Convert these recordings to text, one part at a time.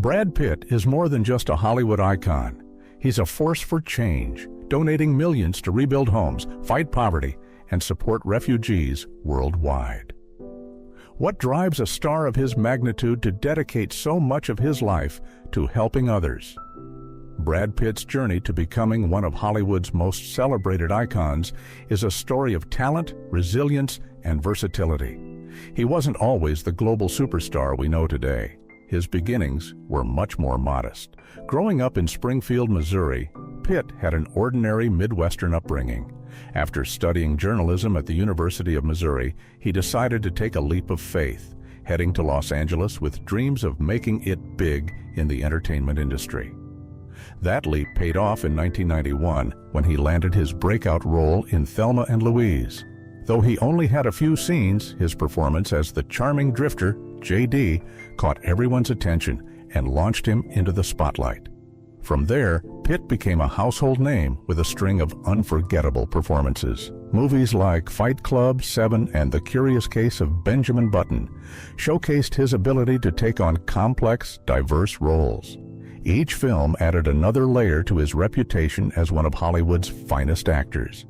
Brad Pitt is more than just a Hollywood icon. He's a force for change, donating millions to rebuild homes, fight poverty, and support refugees worldwide. What drives a star of his magnitude to dedicate so much of his life to helping others? Brad Pitt's journey to becoming one of Hollywood's most celebrated icons is a story of talent, resilience, and versatility. He wasn't always the global superstar we know today. His beginnings were much more modest. Growing up in Springfield, Missouri, Pitt had an ordinary Midwestern upbringing. After studying journalism at the University of Missouri, he decided to take a leap of faith, heading to Los Angeles with dreams of making it big in the entertainment industry. That leap paid off in 1991 when he landed his breakout role in Thelma and Louise. Though he only had a few scenes, his performance as the charming drifter, J.D., caught everyone's attention and launched him into the spotlight. From there, Pitt became a household name with a string of unforgettable performances. Movies like Fight Club, Seven, and The Curious Case of Benjamin Button showcased his ability to take on complex, diverse roles. Each film added another layer to his reputation as one of Hollywood's finest actors.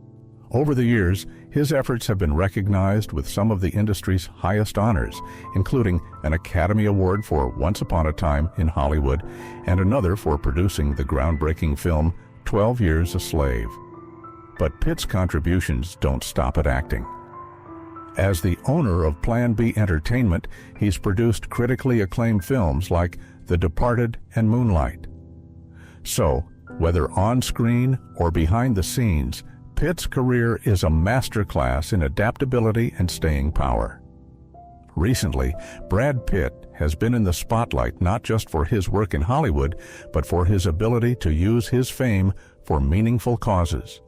Over the years, his efforts have been recognized with some of the industry's highest honors, including an Academy Award for Once Upon a Time in Hollywood and another for producing the groundbreaking film 12 Years a Slave. But Pitt's contributions don't stop at acting. As the owner of Plan B Entertainment, he's produced critically acclaimed films like The Departed and Moonlight. So, whether on screen or behind the scenes, Pitt's career is a masterclass in adaptability and staying power. Recently, Brad Pitt has been in the spotlight not just for his work in Hollywood, but for his ability to use his fame for meaningful causes.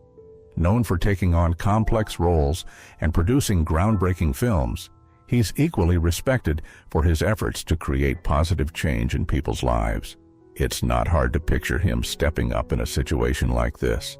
Known for taking on complex roles and producing groundbreaking films, he's equally respected for his efforts to create positive change in people's lives. It's not hard to picture him stepping up in a situation like this.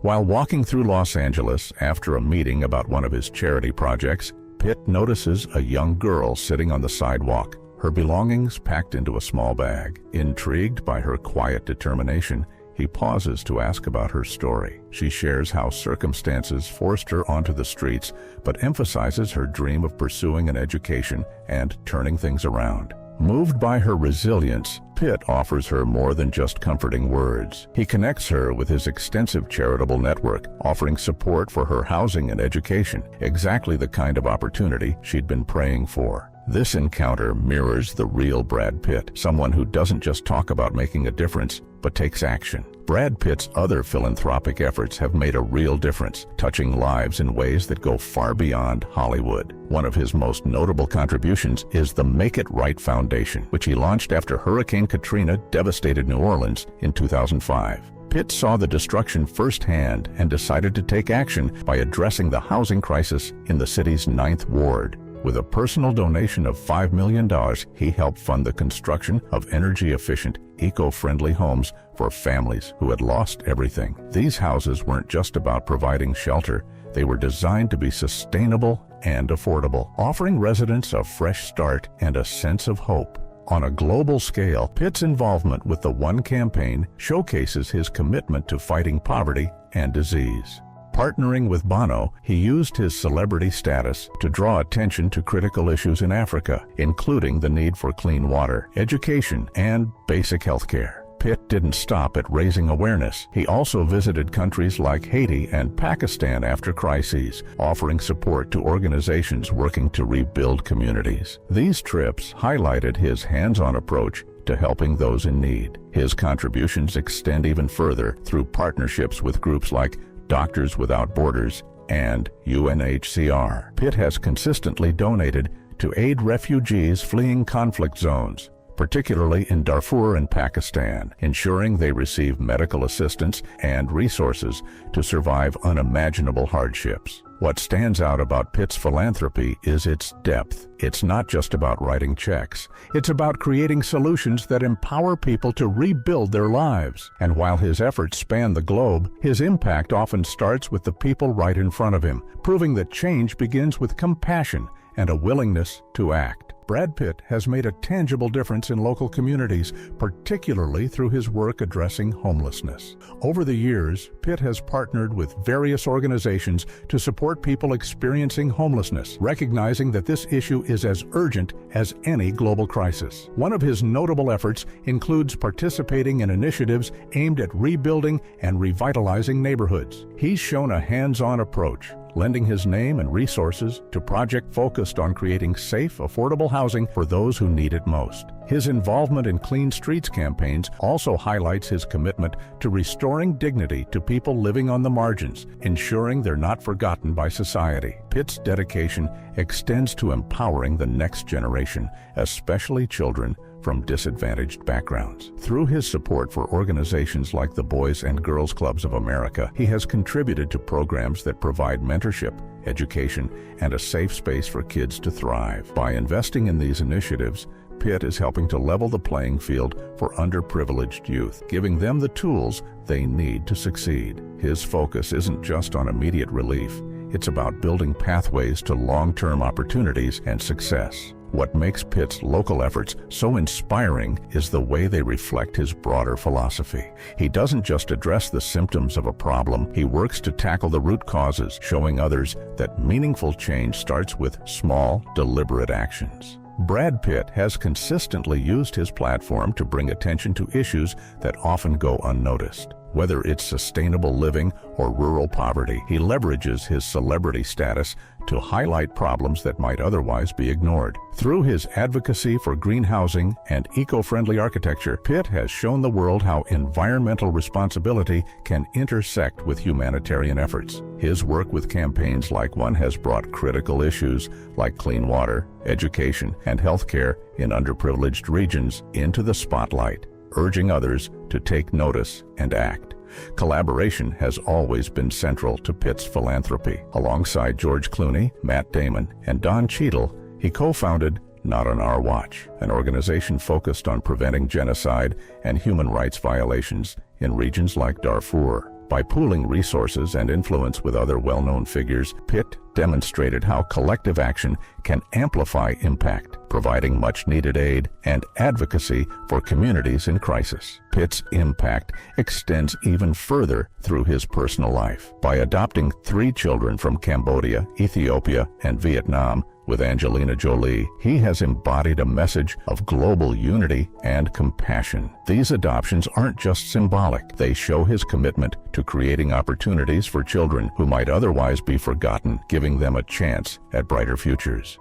While walking through Los Angeles after a meeting about one of his charity projects, Pitt notices a young girl sitting on the sidewalk, her belongings packed into a small bag. Intrigued by her quiet determination, he pauses to ask about her story. She shares how circumstances forced her onto the streets, but emphasizes her dream of pursuing an education and turning things around. Moved by her resilience, Pitt offers her more than just comforting words. He connects her with his extensive charitable network, offering support for her housing and education, exactly the kind of opportunity she'd been praying for. This encounter mirrors the real Brad Pitt, someone who doesn't just talk about making a difference, but takes action. Brad Pitt's other philanthropic efforts have made a real difference, touching lives in ways that go far beyond Hollywood. One of his most notable contributions is the Make It Right Foundation, which he launched after Hurricane Katrina devastated New Orleans in 2005. Pitt saw the destruction firsthand and decided to take action by addressing the housing crisis in the city's 9th Ward. With a personal donation of $5 million, he helped fund the construction of energy-efficient, eco-friendly homes for families who had lost everything. These houses weren't just about providing shelter, they were designed to be sustainable and affordable, offering residents a fresh start and a sense of hope. On a global scale, Pitt's involvement with the One campaign showcases his commitment to fighting poverty and disease. Partnering with Bono, he used his celebrity status to draw attention to critical issues in Africa, including the need for clean water, education, and basic health care. Pitt didn't stop at raising awareness. He also visited countries like Haiti and Pakistan after crises, offering support to organizations working to rebuild communities. These trips highlighted his hands-on approach to helping those in need. His contributions extend even further through partnerships with groups like Doctors Without Borders and UNHCR. Pitt has consistently donated to aid refugees fleeing conflict zones, particularly in Darfur and Pakistan, ensuring they receive medical assistance and resources to survive unimaginable hardships. What stands out about Pitt's philanthropy is its depth. It's not just about writing checks. It's about creating solutions that empower people to rebuild their lives. And while his efforts span the globe, his impact often starts with the people right in front of him, proving that change begins with compassion and a willingness to act. Brad Pitt has made a tangible difference in local communities, particularly through his work addressing homelessness. Over the years, Pitt has partnered with various organizations to support people experiencing homelessness, recognizing that this issue is as urgent as any global crisis. One of his notable efforts includes participating in initiatives aimed at rebuilding and revitalizing neighborhoods. He's shown a hands-on approach, lending his name and resources to projects focused on creating safe, affordable housing for those who need it most. His involvement in Clean Streets campaigns also highlights his commitment to restoring dignity to people living on the margins, ensuring they're not forgotten by society. Pitt's dedication extends to empowering the next generation, especially children from disadvantaged backgrounds. Through his support for organizations like the Boys and Girls Clubs of America, he has contributed to programs that provide mentorship, education, and a safe space for kids to thrive. By investing in these initiatives, Pitt is helping to level the playing field for underprivileged youth, giving them the tools they need to succeed. His focus isn't just on immediate relief, it's about building pathways to long-term opportunities and success. What makes Pitt's local efforts so inspiring is the way they reflect his broader philosophy. He doesn't just address the symptoms of a problem, he works to tackle the root causes, showing others that meaningful change starts with small, deliberate actions. Brad Pitt has consistently used his platform to bring attention to issues that often go unnoticed. Whether it's sustainable living or rural poverty, he leverages his celebrity status to highlight problems that might otherwise be ignored. Through his advocacy for green housing and eco-friendly architecture, Pitt has shown the world how environmental responsibility can intersect with humanitarian efforts. His work with campaigns like one has brought critical issues like clean water, education, and healthcare in underprivileged regions into the spotlight, urging others to take notice and act. Collaboration has always been central to Pitt's philanthropy. Alongside George Clooney, Matt Damon, and Don Cheadle, he co-founded Not on Our Watch, an organization focused on preventing genocide and human rights violations in regions like Darfur. By pooling resources and influence with other well-known figures, Pitt demonstrated how collective action can amplify impact, providing much-needed aid and advocacy for communities in crisis. Pitt's impact extends even further through his personal life. By adopting 3 children from Cambodia, Ethiopia, and Vietnam, with Angelina Jolie, he has embodied a message of global unity and compassion. These adoptions aren't just symbolic. They show his commitment to creating opportunities for children who might otherwise be forgotten, giving them a chance at brighter futures.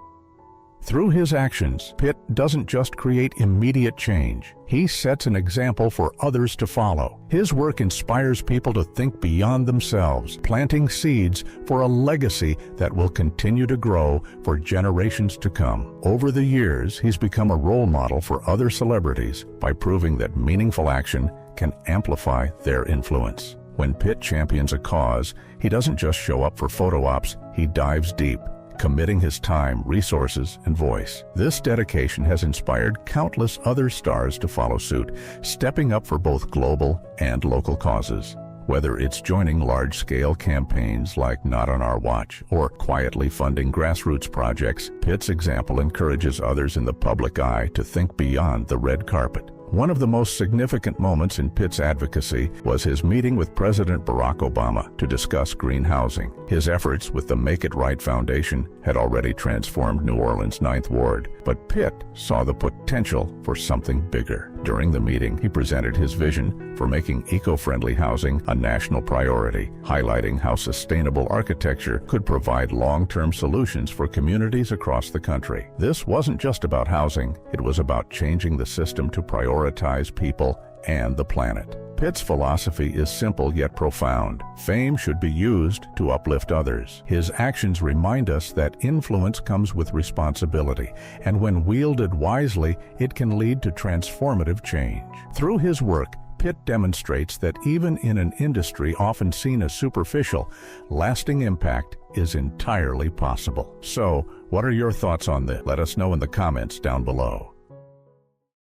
Through his actions, Pitt doesn't just create immediate change. He sets an example for others to follow. His work inspires people to think beyond themselves, planting seeds for a legacy that will continue to grow for generations to come. Over the years, he's become a role model for other celebrities by proving that meaningful action can amplify their influence. When Pitt champions a cause, he doesn't just show up for photo ops, he dives deep, committing his time, resources, and voice. This dedication has inspired countless other stars to follow suit, stepping up for both global and local causes. Whether it's joining large-scale campaigns like Not on Our Watch or quietly funding grassroots projects, Pitt's example encourages others in the public eye to think beyond the red carpet. One of the most significant moments in Pitt's advocacy was his meeting with President Barack Obama to discuss green housing. His efforts with the Make It Right Foundation had already transformed New Orleans' 9th Ward, but Pitt saw the potential for something bigger. During the meeting, he presented his vision for making eco-friendly housing a national priority, highlighting how sustainable architecture could provide long-term solutions for communities across the country. This wasn't just about housing, it was about changing the system to prioritize people and the planet. Pitt's philosophy is simple yet profound. Fame should be used to uplift others. His actions remind us that influence comes with responsibility, and when wielded wisely, it can lead to transformative change. Through his work, Pitt demonstrates that even in an industry often seen as superficial, lasting impact is entirely possible. So, what are your thoughts on this? Let us know in the comments down below.